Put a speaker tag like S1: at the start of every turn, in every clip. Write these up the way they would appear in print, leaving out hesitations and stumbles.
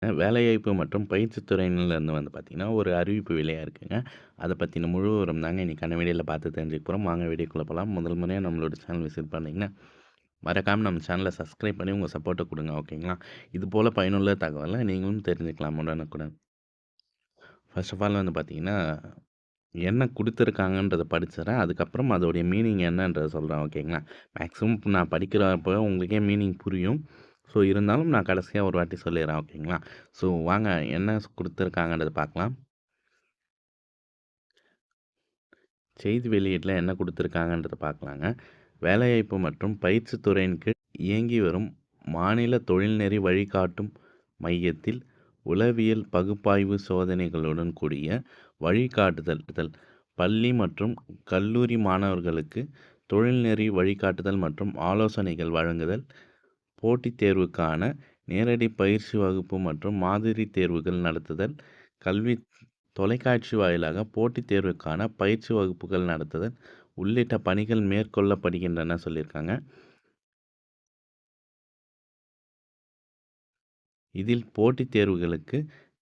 S1: வேலைவாய்ப்பு மற்றும் பயிற்சித் துறையினர்லேருந்து பார்த்தீங்கன்னா, ஒரு அறிவிப்பு வெளியா இருக்குங்க. அத பத்தின முழு விவரம் தாங்க இன்னைக்கான வீடியோல பார்த்து தெரிஞ்சுக்க போறோம். வாங்க வீடியோக்குள்ள போலாம். முதல் முறையா நம்மளோட சேனல் விசிட் பண்ணீங்கன்னா, மறக்காம நம்ம சேனல சப்ஸ்கிரைப் பண்ணி உங்க சப்போர்ட்ட குடுங்க. ஓகேங்களா? இதுபோல பயனுள்ள தகவல நீங்களும் தெரிஞ்சுக்கலாம் உடனுக்குடன். ஃபர்ஸ்ட் ஆஃப் ஆல் பார்த்தீங்கன்னா, என்ன குடுத்துருக்காங்கன்றத படிச்சுர்றேன். அதுக்கப்புறம் அதோடைய மீனிங் என்னன்றத சொல்றேன். ஓகேங்களா? மேக்ஸிமம் நான் படிக்கிறப்போ உங்களுக்கே மீனிங் புரியும். ஸோ, இருந்தாலும் நான் கடைசியா ஒரு வாட்டி சொல்லிர்றேன். ஓகேங்களா? ஸோ, வாங்க என்ன குடுத்துருக்காங்கன்றத பார்க்கலாம். செய்தி வெளியீட்ல என்ன குடுத்துருக்காங்கன்றத பார்க்கலாங்க. வேலைவாய்ப்பு மற்றும் பயிற்சித் துறையின் கீழ் இயங்கி வரும் மாநில தொழில்நெறி வழிகாட்டும் மையத்தில் உளவியல் பகுப்பாய்வு சோதனைகளுடன் கூடிய வழிகாட்டுதல் பள்ளி மற்றும் கல்லூரி மாணவர்களுக்கு தொழில்நெறி வழிகாட்டுதல் மற்றும் ஆலோசனைகள் வழங்குதல், போட்டித் தேர்வுக்கான நேரடி பயிற்சி வகுப்பு மற்றும் மாதிரி தேர்வுகள் நடத்துதல், கல்வி தொலைக்காட்சி வாயிலாக போட்டித் தேர்வுக்கான பயிற்சி வகுப்புகள் நடத்துதல் உள்ளிட்ட பணிகள் மேற்கொள்ளப்படுகின்றன சொல்லியிருக்காங்க. இதில் போட்டித் தேர்வுகளுக்கு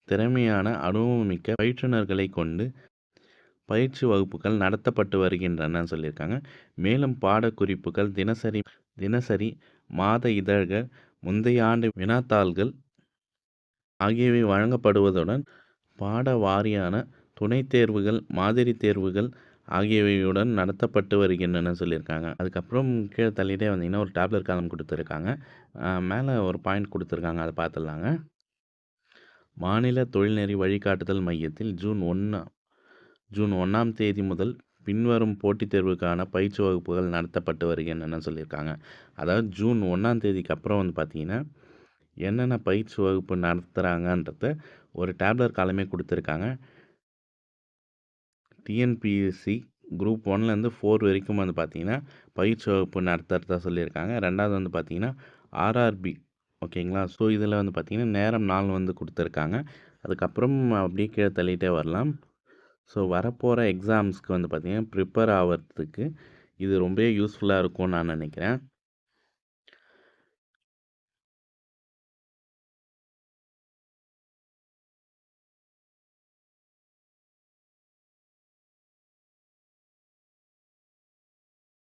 S1: திறமையான அனுபவமிக்க பயிற்றுனர்களை கொண்டு பயிற்சி வகுப்புகள் நடத்தப்பட்டு வருகின்றன சொல்லியிருக்காங்க. மேலும் பாடக்குறிப்புகள் தினசரி மாத இதழ்கள், முந்தைய ஆண்டு வினாத்தாள்கள் ஆகியவை வழங்கப்படுவதுடன் பாட வாரியான துணைத் தேர்வுகள், மாதிரி தேர்வுகள் ஆகியவையுடன் நடத்தப்பட்டு வருகின்றன சொல்லியிருக்காங்க. அதுக்கப்புறம் கீழ தள்ளிட்டே வந்தீங்கன்னா, ஒரு டேபுலர் காலம் குடுத்துருக்காங்க. மேல ஒரு பாயிண்ட் குடுத்துருக்காங்க. அத பார்த்துடலாங்க. மாநில தொழில்நெறி வழிகாட்டுதல் மையத்தில் ஜூன் 1ஆம் தேதி முதல் பின்வரும் போட்டித் தேர்வுக்கான பயிற்சி வகுப்புகள் நடத்தப்பட்டு வருகின்றன சொல்லியிருக்காங்க. அதாவது ஜூன் 1ஆம் தேதிக்கு அப்புறம் பார்த்தீங்கன்னா, என்னென்ன பயிற்சி வகுப்பு நடத்துறாங்கன்றத ஒரு டேபுலர் காலமே குடுத்துருக்காங்க. டிஎன்பிஎஸ்சி குரூப் 1லேருந்து 4 வரைக்கும் பார்த்தீங்கன்னா, பயிற்சி வகுப்பு நடத்துறதா சொல்லியிருக்காங்க. 2வது பார்த்தீங்கன்னா, ஆர்ஆர்பி ஓகேங்களா? ஸோ, இதில் பார்த்தீங்கன்னா, நேரம் நாள் குடுத்துருக்காங்க. அதுக்கப்புறம் அப்படியே கீழ தள்ளிட்டே வரலாம். ஸோ, வரப்போகிற எக்ஸாம்ஸ்க்கு பார்த்தீங்கன்னா, ப்ரிப்பேர் ஆவறதுக்கு இது ரொம்பவே யூஸ்ஃபுல்லாக இருக்கும்னு நான் நினைக்கிறேன்.